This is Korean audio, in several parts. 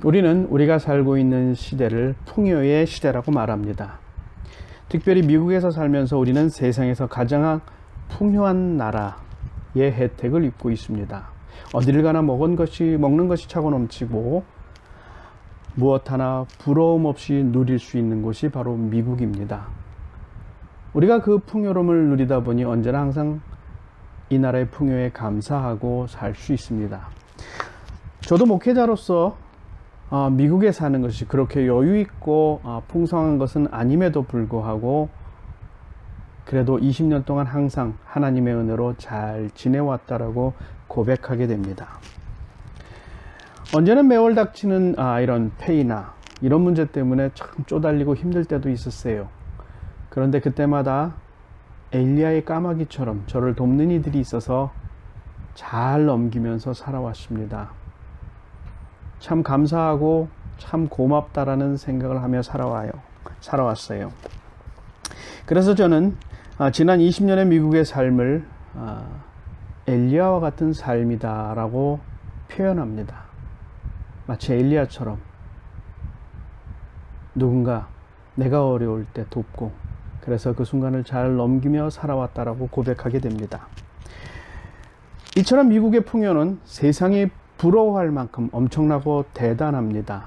우리는 우리가 살고 있는 시대를 풍요의 시대라고 말합니다. 특별히 미국에서 살면서 우리는 세상에서 가장 풍요한 나라의 혜택을 입고 있습니다. 어디를 가나 먹는 것이 차고 넘치고 무엇 하나 부러움 없이 누릴 수 있는 곳이 바로 미국입니다. 우리가 그 풍요로움을 누리다 보니 언제나 항상 이 나라의 풍요에 감사하고 살 수 있습니다. 저도 목회자로서 미국에 사는 것이 그렇게 여유 있고 풍성한 것은 아님에도 불구하고 그래도 20년 동안 항상 하나님의 은혜로 잘 지내왔다라고 고백하게 됩니다. 언제는 매월 닥치는 이런 폐이나 이런 문제 때문에 참 쪼달리고 힘들 때도 있었어요. 그런데 그때마다 엘리야의 까마귀처럼 저를 돕는 이들이 있어서 잘 넘기면서 살아왔습니다. 참 감사하고 참 고맙다라는 생각을 하며 살아왔어요. 그래서 저는 지난 20년의 미국의 삶을 엘리야와 같은 삶이다라고 표현합니다. 마치 엘리야처럼 누군가 내가 어려울 때 돕고 그래서 그 순간을 잘 넘기며 살아왔다라고 고백하게 됩니다. 이처럼 미국의 풍요는 세상이 부러워할 만큼 엄청나고 대단합니다.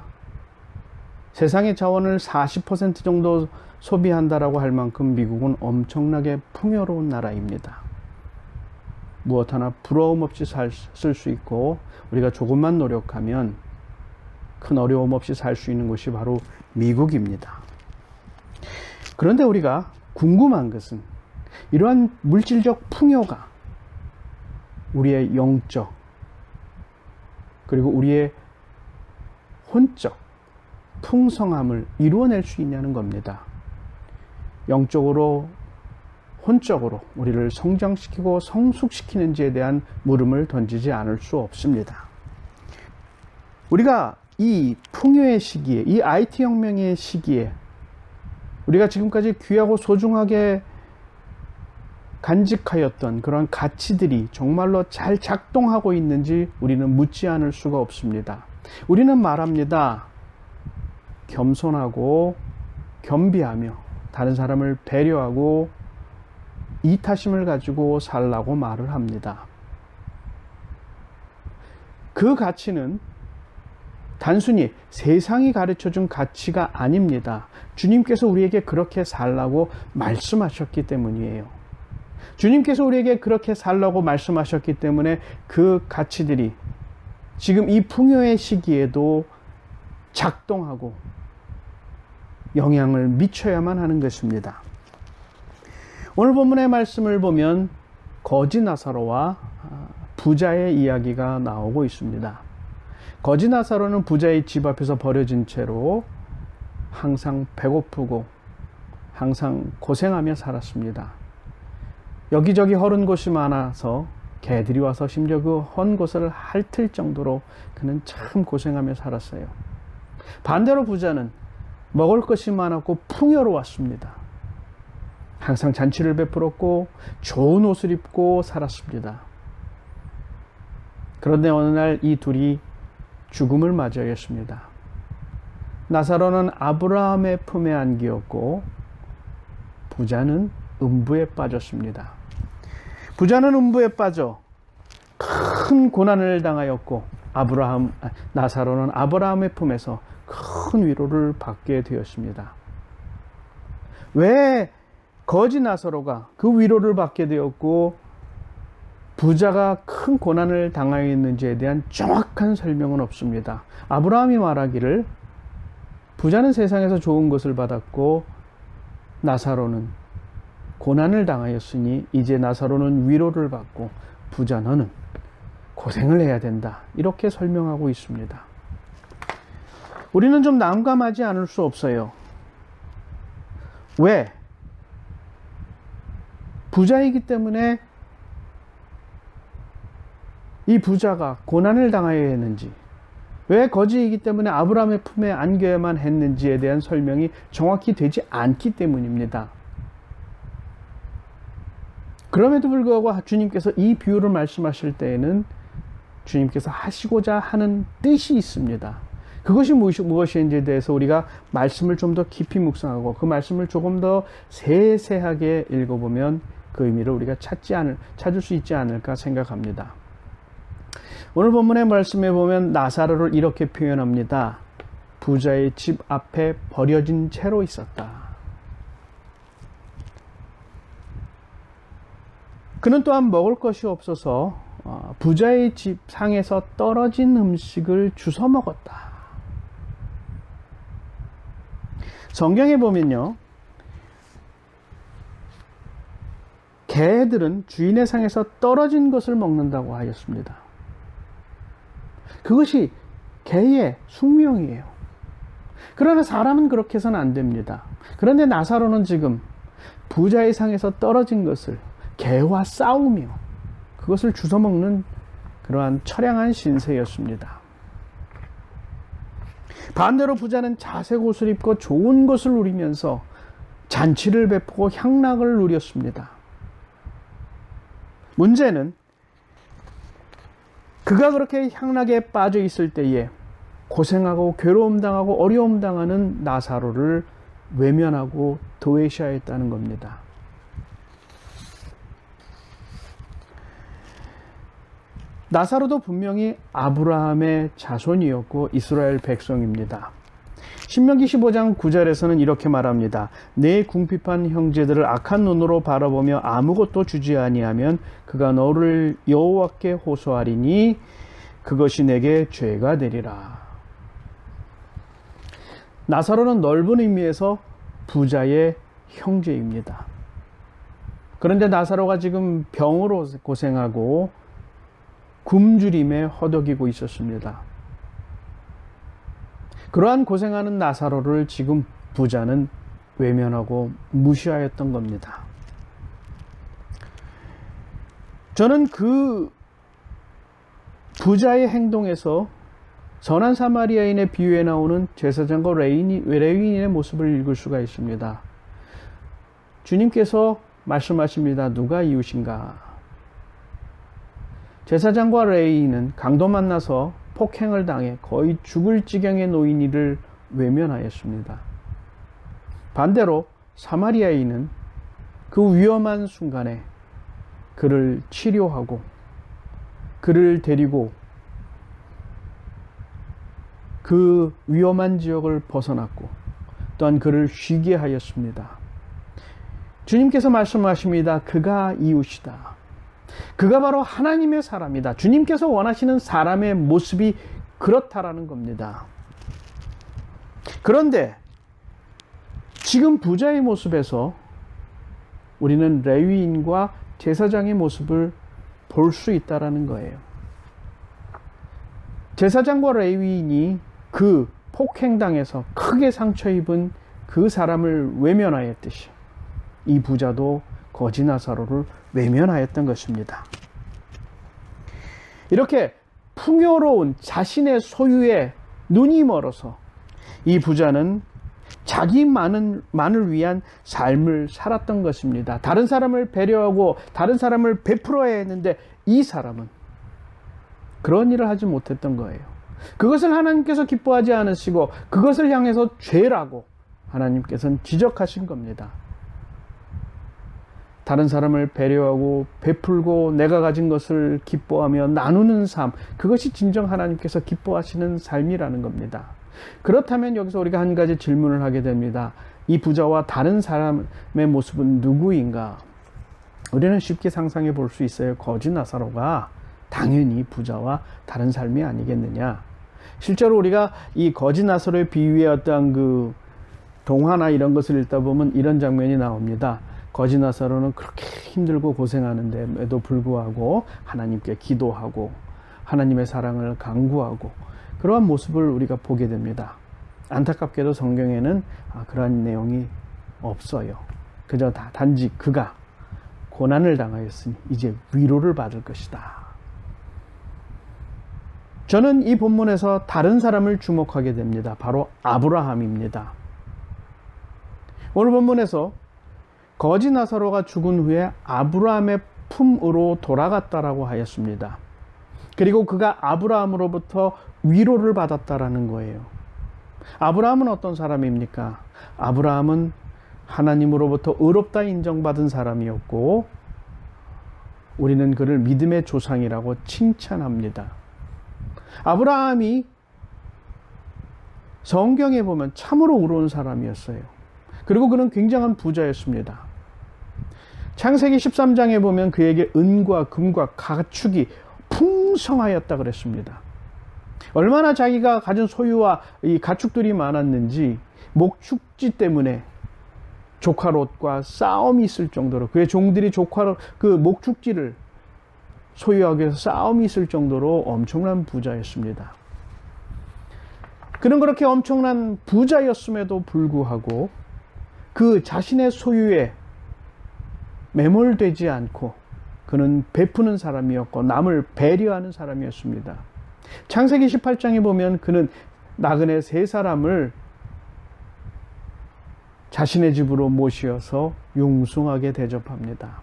세상의 자원을 40% 정도 소비한다라고 할 만큼 미국은 엄청나게 풍요로운 나라입니다. 무엇 하나 부러움 없이 쓸 수 있고 우리가 조금만 노력하면 큰 어려움 없이 살 수 있는 곳이 바로 미국입니다. 그런데 우리가 궁금한 것은 이러한 물질적 풍요가 우리의 영적 그리고 우리의 혼적 풍성함을 이루어낼 수 있냐는 겁니다. 영적으로 혼적으로 우리를 성장시키고 성숙시키는지에 대한 물음을 던지지 않을 수 없습니다. 우리가 이 풍요의 시기에, 이 IT 혁명의 시기에 우리가 지금까지 귀하고 소중하게 간직하였던 그런 가치들이 정말로 잘 작동하고 있는지 우리는 묻지 않을 수가 없습니다. 우리는 말합니다. 겸손하고 겸비하며 다른 사람을 배려하고 이타심을 가지고 살라고 말을 합니다. 그 가치는 단순히 세상이 가르쳐준 가치가 아닙니다. 주님께서 우리에게 그렇게 살라고 말씀하셨기 때문이에요. 주님께서 우리에게 그렇게 살라고 말씀하셨기 때문에 그 가치들이 지금 이 풍요의 시기에도 작동하고 영향을 미쳐야만 하는 것입니다. 오늘 본문의 말씀을 보면 거지 나사로와 부자의 이야기가 나오고 있습니다. 거지 나사로는 부자의 집 앞에서 버려진 채로 항상 배고프고 항상 고생하며 살았습니다. 여기저기 허른 곳이 많아서 개들이 와서 심지어 그 헌 곳을 핥을 정도로 그는 참 고생하며 살았어요. 반대로 부자는 먹을 것이 많았고 풍요로웠습니다. 항상 잔치를 베풀었고 좋은 옷을 입고 살았습니다. 그런데 어느 날 이 둘이 죽음을 맞이하였습니다. 나사로는 아브라함의 품에 안기었고 부자는 음부에 빠졌습니다. 부자는 음부에 빠져 큰 고난을 당하였고 나사로는 아브라함의 품에서 큰 위로를 받게 되었습니다. 왜 거지 나사로가 그 위로를 받게 되었고 부자가 큰 고난을 당하였는지에 대한 정확한 설명은 없습니다. 아브라함이 말하기를 부자는 세상에서 좋은 것을 받았고 나사로는 고난을 당하였으니 이제 나사로는 위로를 받고 부자 너는 고생을 해야 된다. 이렇게 설명하고 있습니다. 우리는 좀 난감하지 않을 수 없어요. 왜? 부자이기 때문에 이 부자가 고난을 당하여야 했는지, 왜 거지이기 때문에 아브라함의 품에 안겨야만 했는지에 대한 설명이 정확히 되지 않기 때문입니다. 그럼에도 불구하고 주님께서 이 비유를 말씀하실 때에는 주님께서 하시고자 하는 뜻이 있습니다. 그것이 무엇인지에 대해서 우리가 말씀을 좀 더 깊이 묵상하고 그 말씀을 조금 더 세세하게 읽어보면 그 의미를 우리가 찾을 수 있지 않을까 생각합니다. 오늘 본문의 말씀에 보면 나사로를 이렇게 표현합니다. 부자의 집 앞에 버려진 채로 있었다. 그는 또한 먹을 것이 없어서 부자의 집 상에서 떨어진 음식을 주워 먹었다. 성경에 보면요, 개들은 주인의 상에서 떨어진 것을 먹는다고 하였습니다. 그것이 개의 숙명이에요. 그러나 사람은 그렇게 해서는 안 됩니다. 그런데 나사로는 지금 부자의 상에서 떨어진 것을 개와 싸우며 그것을 주워먹는 그러한 처량한 신세였습니다. 반대로 부자는 자색 옷을 입고 좋은 것을 누리면서 잔치를 베푸고 향락을 누렸습니다. 문제는 그가 그렇게 향락에 빠져 있을 때에 고생하고 괴로움 당하고 어려움 당하는 나사로를 외면하고 도외시하였다는 겁니다. 나사로도 분명히 아브라함의 자손이었고 이스라엘 백성입니다. 신명기 15장 9절에서는 이렇게 말합니다. 내 궁핍한 형제들을 악한 눈으로 바라보며 아무것도 주지 아니하면 그가 너를 여호와께 호소하리니 그것이 내게 죄가 되리라. 나사로는 넓은 의미에서 부자의 형제입니다. 그런데 나사로가 지금 병으로 고생하고 굶주림에 허덕이고 있었습니다. 그러한 고생하는 나사로를 지금 부자는 외면하고 무시하였던 겁니다. 저는 그 부자의 행동에서 선한 사마리아인의 비유에 나오는 제사장과 레위인의 모습을 읽을 수가 있습니다. 주님께서 말씀하십니다. 누가 이웃인가? 제사장과 레위인은 강도 만나서 폭행을 당해 거의 죽을 지경에 놓인 이를 외면하였습니다. 반대로 사마리아인은 그 위험한 순간에 그를 치료하고 그를 데리고 그 위험한 지역을 벗어났고 또한 그를 쉬게 하였습니다. 주님께서 말씀하십니다. 그가 이웃이다. 그가 바로 하나님의 사람이다. 주님께서 원하시는 사람의 모습이 그렇다라는 겁니다. 그런데 지금 부자의 모습에서 우리는 레위인과 제사장의 모습을 볼 수 있다라는 거예요. 제사장과 레위인이 그 폭행당해서 크게 상처 입은 그 사람을 외면하였듯이 이 부자도 거지 나사로를 외면하였던 것입니다. 이렇게 풍요로운 자신의 소유에 눈이 멀어서 이 부자는 자기만을 위한 삶을 살았던 것입니다. 다른 사람을 배려하고 다른 사람을 베풀어야 했는데 이 사람은 그런 일을 하지 못했던 거예요. 그것을 하나님께서 기뻐하지 않으시고 그것을 향해서 죄라고 하나님께서는 지적하신 겁니다. 다른 사람을 배려하고 베풀고 내가 가진 것을 기뻐하며 나누는 삶, 그것이 진정 하나님께서 기뻐하시는 삶이라는 겁니다. 그렇다면 여기서 우리가 한 가지 질문을 하게 됩니다. 이 부자와 다른 사람의 모습은 누구인가? 우리는 쉽게 상상해 볼 수 있어요. 거지 나사로가 당연히 부자와 다른 삶이 아니겠느냐. 실제로 우리가 이 거지 나사로의 비유의 어떤 그 동화나 이런 것을 읽다 보면 이런 장면이 나옵니다. 거지 나사로는 그렇게 힘들고 고생하는데도 불구하고 하나님께 기도하고 하나님의 사랑을 간구하고 그러한 모습을 우리가 보게 됩니다. 안타깝게도 성경에는 그러한 내용이 없어요. 그저 단지 그가 고난을 당하였으니 이제 위로를 받을 것이다. 저는 이 본문에서 다른 사람을 주목하게 됩니다. 바로 아브라함입니다. 오늘 본문에서 거지 나사로가 죽은 후에 아브라함의 품으로 돌아갔다라고 하였습니다. 그리고 그가 아브라함으로부터 위로를 받았다라는 거예요. 아브라함은 어떤 사람입니까? 아브라함은 하나님으로부터 의롭다 인정받은 사람이었고 우리는 그를 믿음의 조상이라고 칭찬합니다. 아브라함이 성경에 보면 참으로 의로운 사람이었어요. 그리고 그는 굉장한 부자였습니다. 창세기 13장에 보면 그에게 은과 금과 가축이 풍성하였다 그랬습니다. 얼마나 자기가 가진 소유와 이 가축들이 많았는지 목축지 때문에 조카 롯과 싸움이 있을 정도로 그의 종들이 그 목축지를 소유하기 위해서 싸움이 있을 정도로 엄청난 부자였습니다. 그는 그렇게 엄청난 부자였음에도 불구하고 그 자신의 소유에 매몰되지 않고 그는 베푸는 사람이었고 남을 배려하는 사람이었습니다. 창세기 18장에 보면 그는 나그네 3사람을 자신의 집으로 모셔서 융숭하게 대접합니다.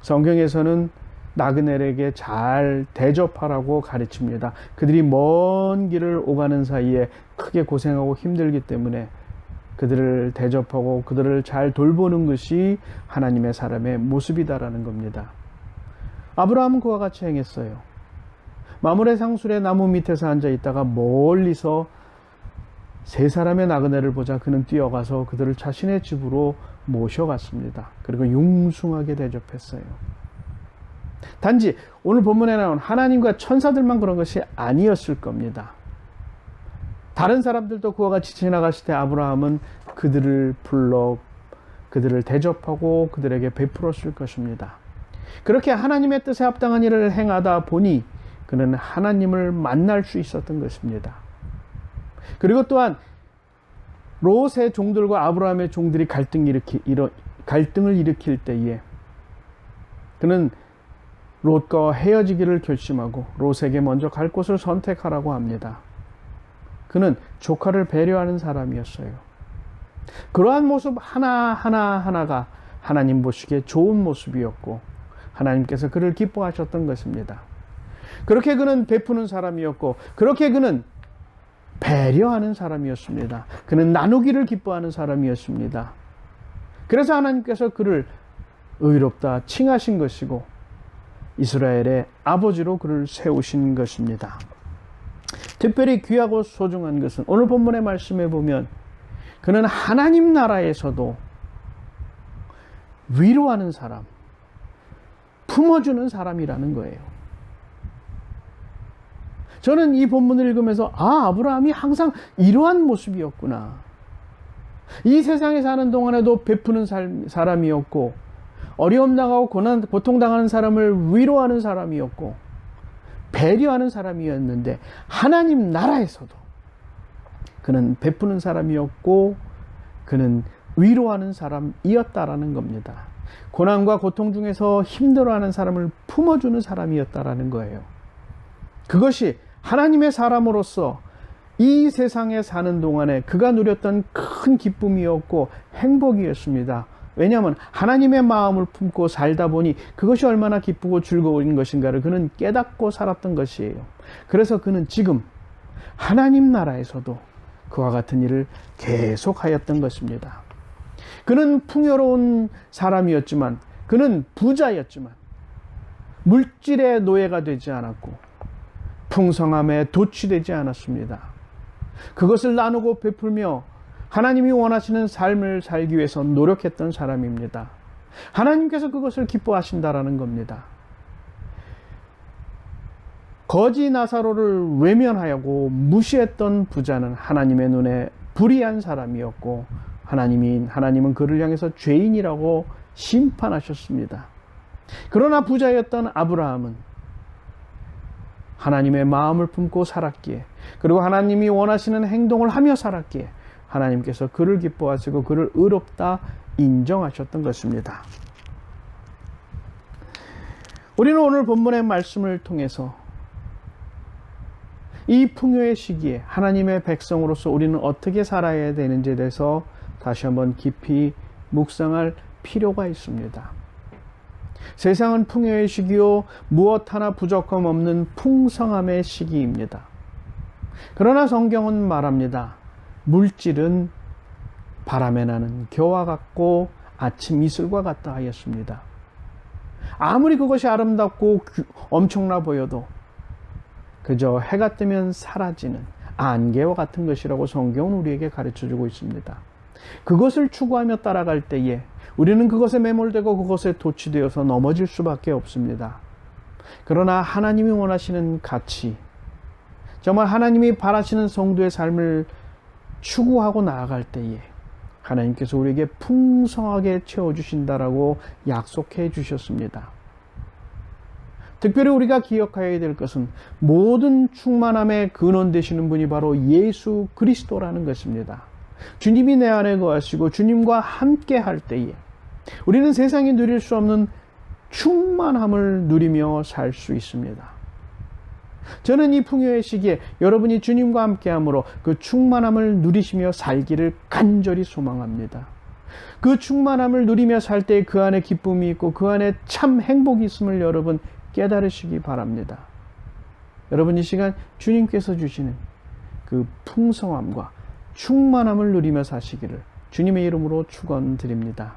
성경에서는 나그네에게 잘 대접하라고 가르칩니다. 그들이 먼 길을 오가는 사이에 크게 고생하고 힘들기 때문에 그들을 대접하고 그들을 잘 돌보는 것이 하나님의 사람의 모습이다라는 겁니다. 아브라함은 그와 같이 행했어요. 마므레 상술의 나무 밑에서 앉아 있다가 멀리서 3사람의 나그네를 보자 그는 뛰어가서 그들을 자신의 집으로 모셔갔습니다. 그리고 융숭하게 대접했어요. 단지 오늘 본문에 나온 하나님과 천사들만 그런 것이 아니었을 겁니다. 다른 사람들도 그와 같이 지나갔을 때 아브라함은 그들을 불러 그들을 대접하고 그들에게 베풀었을 것입니다. 그렇게 하나님의 뜻에 합당한 일을 행하다 보니 그는 하나님을 만날 수 있었던 것입니다. 그리고 또한 롯의 종들과 아브라함의 종들이 갈등을 일으킬 때에 그는 롯과 헤어지기를 결심하고 롯에게 먼저 갈 곳을 선택하라고 합니다. 그는 조카를 배려하는 사람이었어요. 그러한 모습 하나하나가 하나님 보시기에 좋은 모습이었고 하나님께서 그를 기뻐하셨던 것입니다. 그렇게 그는 베푸는 사람이었고 그렇게 그는 배려하는 사람이었습니다. 그는 나누기를 기뻐하는 사람이었습니다. 그래서 하나님께서 그를 의롭다 칭하신 것이고 이스라엘의 아버지로 그를 세우신 것입니다. 특별히 귀하고 소중한 것은 오늘 본문의 말씀에 보면 그는 하나님 나라에서도 위로하는 사람, 품어주는 사람이라는 거예요. 저는 이 본문을 읽으면서 아브라함이 항상 이러한 모습이었구나. 이 세상에 사는 동안에도 베푸는 사람이었고 어려움 당하고 고통당하는 사람을 위로하는 사람이었고 배려하는 사람이었는데 하나님 나라에서도 그는 베푸는 사람이었고 그는 위로하는 사람이었다라는 겁니다. 고난과 고통 중에서 힘들어하는 사람을 품어주는 사람이었다라는 거예요. 그것이 하나님의 사람으로서 이 세상에 사는 동안에 그가 누렸던 큰 기쁨이었고 행복이었습니다. 왜냐하면 하나님의 마음을 품고 살다 보니 그것이 얼마나 기쁘고 즐거운 것인가를 그는 깨닫고 살았던 것이에요. 그래서 그는 지금 하나님 나라에서도 그와 같은 일을 계속하였던 것입니다. 그는 풍요로운 사람이었지만, 그는 부자였지만 물질의 노예가 되지 않았고 풍성함에 도취되지 않았습니다. 그것을 나누고 베풀며 하나님이 원하시는 삶을 살기 위해서 노력했던 사람입니다. 하나님께서 그것을 기뻐하신다라는 겁니다. 거지 나사로를 외면하고 무시했던 부자는 하나님의 눈에 불의한 사람이었고 하나님은 그를 향해서 죄인이라고 심판하셨습니다. 그러나 부자였던 아브라함은 하나님의 마음을 품고 살았기에, 그리고 하나님이 원하시는 행동을 하며 살았기에 하나님께서 그를 기뻐하시고 그를 의롭다 인정하셨던 것입니다. 우리는 오늘 본문의 말씀을 통해서 이 풍요의 시기에 하나님의 백성으로서 우리는 어떻게 살아야 되는지에 대해서 다시 한번 깊이 묵상할 필요가 있습니다. 세상은 풍요의 시기요, 무엇 하나 부족함 없는 풍성함의 시기입니다. 그러나 성경은 말합니다. 물질은 바람에 나는 겨와 같고 아침 이슬과 같다 하였습니다. 아무리 그것이 아름답고 엄청나 보여도 그저 해가 뜨면 사라지는 안개와 같은 것이라고 성경은 우리에게 가르쳐주고 있습니다. 그것을 추구하며 따라갈 때에 우리는 그것에 매몰되고 그것에 도취되어서 넘어질 수밖에 없습니다. 그러나 하나님이 원하시는 가치, 정말 하나님이 바라시는 성도의 삶을 추구하고 나아갈 때에 하나님께서 우리에게 풍성하게 채워주신다라고 약속해 주셨습니다. 특별히 우리가 기억해야 될 것은 모든 충만함의 근원 되시는 분이 바로 예수 그리스도라는 것입니다. 주님이 내 안에 거하시고 주님과 함께 할 때에 우리는 세상이 누릴 수 없는 충만함을 누리며 살 수 있습니다. 저는 이 풍요의 시기에 여러분이 주님과 함께함으로 그 충만함을 누리시며 살기를 간절히 소망합니다. 그 충만함을 누리며 살 때 그 안에 기쁨이 있고 그 안에 참 행복이 있음을 여러분 깨달으시기 바랍니다. 여러분 이 시간 주님께서 주시는 그 풍성함과 충만함을 누리며 사시기를 주님의 이름으로 축원드립니다.